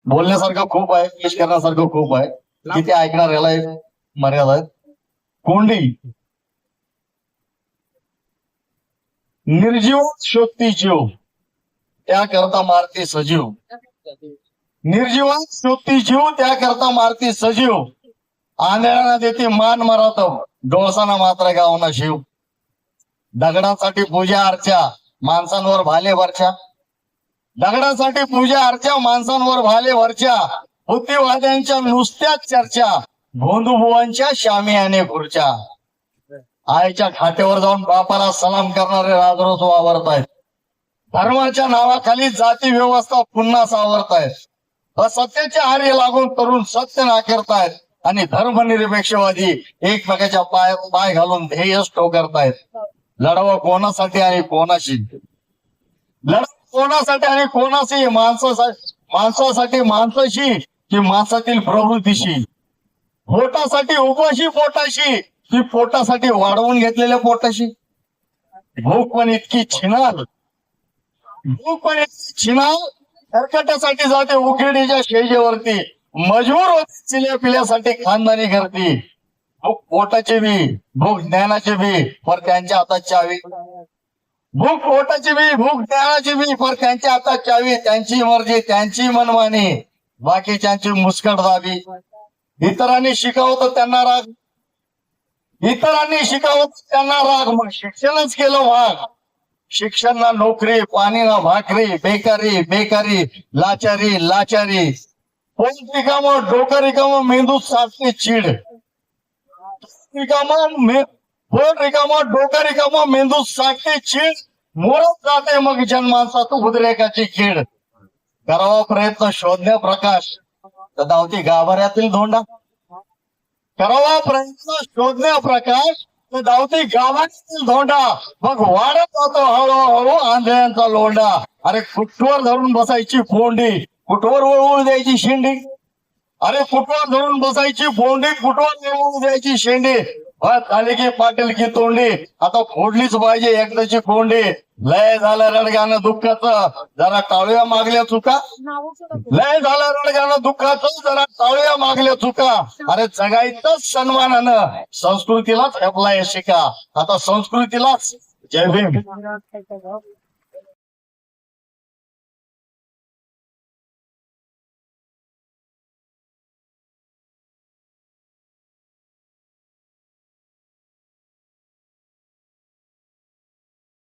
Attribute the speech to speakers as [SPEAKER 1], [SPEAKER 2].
[SPEAKER 1] बोलण्यासारखं खूप आहे, पेश करण्यासारखं खूप आहे, किती ऐकणार याला एक मर्यादा आहे. कोंडी निर्जीव शोधती जीव, त्याकरता मारती सजीव. निर्जीवात शोधती जीव, त्याकरता मारती सजीव. आंधळ्याना देते मान मरातव, डोळसाना मात्र गावना शिव. दगडासाठी पूजा अर्चा, माणसांवर भाले वरच्या. दगडासाठी पूजा अर्चा, माणसांवर भाले वरच्या. बुद्धिवाद्यांच्या नुसत्याच चर्चा, भोंदूबुवांच्या शामियाने खुर्च्या. आईच्या खात्यावर जाऊन बापाला सलाम करणारे राजरोस वावरत आहेत. धर्माच्या नावाखाली जाती व्यवस्था पुन्हा सावरत आहेत. असत्याच्या आरी लागून तरुण सत्य नाकारतायत आणि धर्मनिरपेक्षवादी एकमेकाच्या पाय घालून ध्येयच ठोकरतायत. लढावं कोणासाठी आणि कोणाशी? लढावं कोणासाठी आणि कोणाशी? माणसासाठी माणसाशी की माणसातील प्रवृत्तीशी? पोटासाठी उपाशी पोटाशी की पोटासाठी वाढवून घेतलेल्या पोटाशी? भूक पण इतकी छिनाल, भूक पण इतकी छिनाल, कर्कटासाठी जाते उकिरडीच्या शेजेवरती. मजबूर होते चिल्या पिल्यासाठी खानदानी करती. भूक पोटाची बी, भूक ज्ञानाची बी, पर त्यांच्या हातात चावी. भूक पोटाची बी, भूक ज्ञानाची बी, पर त्यांच्या हातात चावी. त्यांची मर्जी, त्यांची मनमानी, बाकीच्यांची मुस्कट दाबी. इतरांनी शिकवतं त्यांना राग, इतरांनी शिकवत त्यांना राग, मग शिक्षणच केलं वाघ. शिक्षण ना नोकरी, पाणी ना भाकरी, बेकारी बेकारी, लाचारी लाचारी. पोट रिकामं, डोकं रिकामं, मेंदूत साचते चीड. पोट रिकामं, डोकं रिकामं, मेंदूत साचते चीड. मोरत जाते मग जन्मांचा उद्रेकाची कीड. करावा प्रयत्न शोधण्या प्रकाश, तर धावती गाभाऱ्यातील धोंडा. करावा प्रयत्न शोधण्या प्रकाश, तर धावती गाभाऱ्यातील धोंडा. मग वाढत जातो हळूहळू आंधळ्यांचा लोंडा. अरे कुठवर धरून बसायची फोंडी, कुठवर वळवू द्यायची शेंडी. अरे कुठवर धरून बसायची फोंडी, कुठवर वळवू द्यायची शेंडी. आली की पाटील की तोंडी, आता फोडलीच पाहिजे एकदाची कोंडी. लय झालं रडगाणं दुःखाचं, जरा टाळूया मागल्या चुका. लय झालं रडगाणं दुःखाचं, जरा टाळूया मागल्या चुका. अरे जगायचंच सन्मानानं, संस्कृतीलाच आपला शिका. आता संस्कृतीलाच. जय भीम.